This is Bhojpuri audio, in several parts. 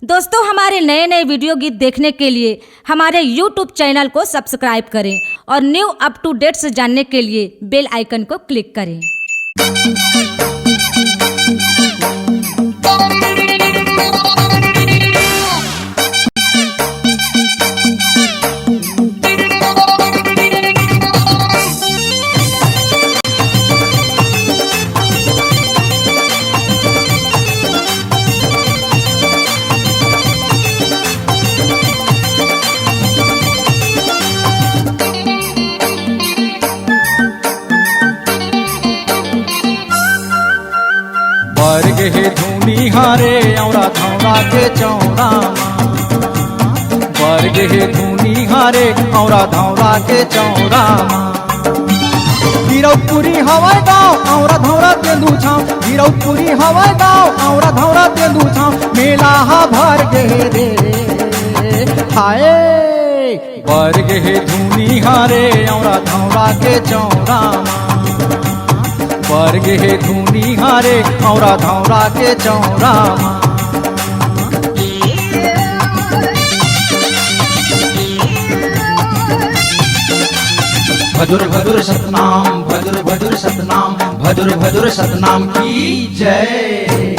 दोस्तों, हमारे नए नए वीडियो गीत देखने के लिए हमारे YouTube चैनल को सब्सक्राइब करें और न्यू अप टू डेट से जानने के लिए बेल आइकन को क्लिक करें। वर्ग हे धूनी हारे औरा धौरा के चौरा, वर्ग हे धूनी हारे औरा धौरा के चौरा। गिरौपुरी हवाई गाँव औरा धौरा तेंदू छाव, गिरौपुरी हवाई गाँव औरा धौरा तेंदू छाव। मेला हा भर गे रे हाय, वर्ग हे धूनी हारे औरा धौरा के चौरा। वर्ग हे धूनी हारे औरा धौरा के चौरा। भदुर भदुर सतनाम, भदुर भदुर सतनाम, भदुर भदुर सतनाम की जय।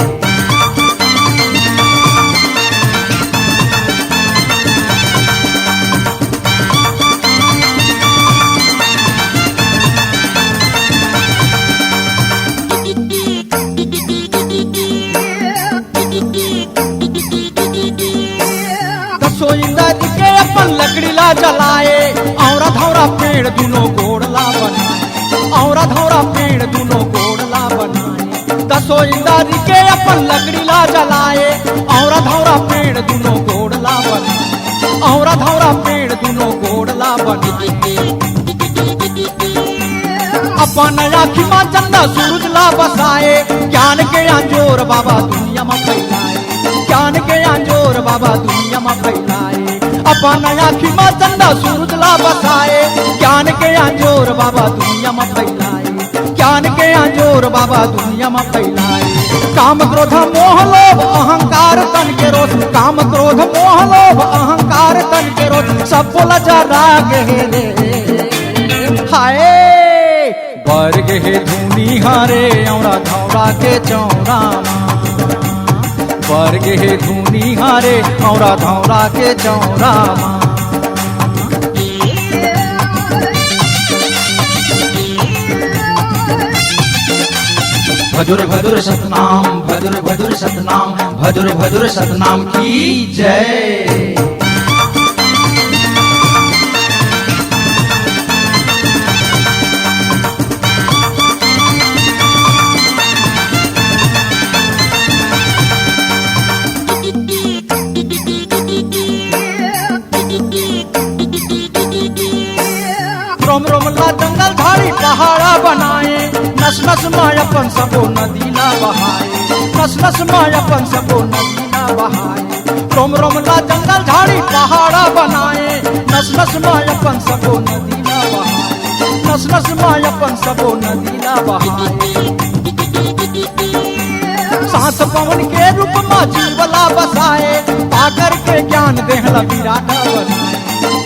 सोइंदर के अपन लकड़ी ला जलाए औरा धौरा पेड़ दुनो गोड़ला बनाए, औरा धौरा पेड़ दुनो गोड़ला बनाए। दसोइंदर के अपन लकड़ी ला जलाए औरा धौरा पेड़ दुनो गोड़ला बनाए, औरा धौरा पेड़ दुनो गोड़ला बनाए। अपन आँखी में चंदा सूरज ला बसाए, ज्ञान के अंजोर बाबा दुनिया में फैलाए, ज्ञान के अंजोर बाबा दुनिया में फैलाए। अपन आँखी में चंदा सूरज ला बसाए, ज्ञान के अंजोर बाबा दुनिया में फैलाए, ज्ञान के अंजोर बाबा दुनिया में फैलाए। काम क्रोध मोह लोभ अहंकार तन के रोष, काम क्रोध मोह लोभ अहंकार तन के रोष। सब बोला जा राग रे हाय, वर्ग हे धूनी हारे औरा धौरा के चौरा। वर्ग हे धूनी हारे औरा धौरा के चौरा। भदुर भदुर सतनाम, भदुर भदुर सतनाम, भदुर भदुर सतनाम की जय। रोम रोम ला जंगल झाड़ी पहाड़ा बनाए, नस नस में अपन सबो नदीला बहाए, नस नस में अपन सबो नदीला बहाए। रोम रोम ला जंगल झाड़ी पहाड़ा बनाए, नस नस में अपन सबो नदीला बहाए, नस नस में अपन सबो नदीला बहाए। सांस पवन के रूप में जीवला बसाए, पाकर के ज्ञान देहला विराट बनाए,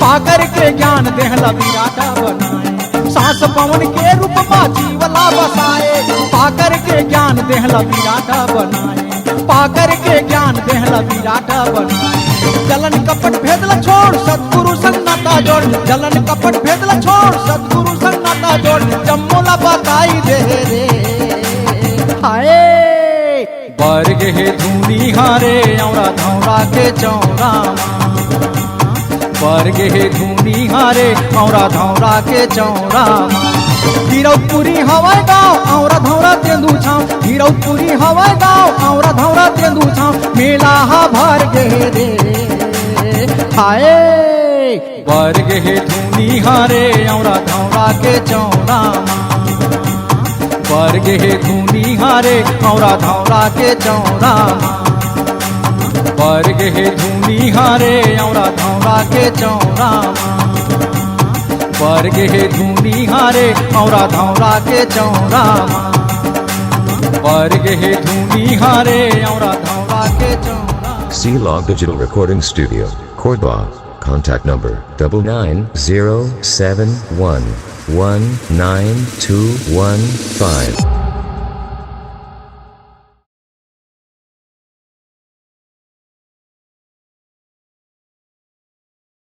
पाकर के ज्ञान देहला विराट बनाए। सांस पवन के रूप में जीवला बसाए, पाकर के ज्ञान देहला विराट बनाए, पाकर के ज्ञान देहला विराट बनाए। जलन कपट भेदला छोड़ सतगुरु संग नाता जोड़, जलन कपट भेदला छोड़ सतगुरु संग नाता जोड़। जम्मोला बताई दे रे हाय, वर्ग हे धूनी हारे औरा धौरा के चौरा। वर्ग हे धूनी हारे औरा धौरा के चौरा। गिरौपुरी हवाई गाँव औरा धौरा तेंदू छाव, गिरौपुरी हवाई गाँव औरा धौरा तेंदू छाव। मेला हा भर गे रे हाय, वर्ग हे धूनी हारे औरा धौरा के चौरा। वर्ग हे धूनी हारे औरा धौरा के चौरा। वर्ग हे धूनी हारे औरा धौरा के चौरा। वर्ग हे धूनी हारे औरा धौरा के चौरा। वर्ग हे धूनी हारे औरा धौरा के चौरा। C-Log Digital Recording Studio, Cordoba. Contact number 99071192115.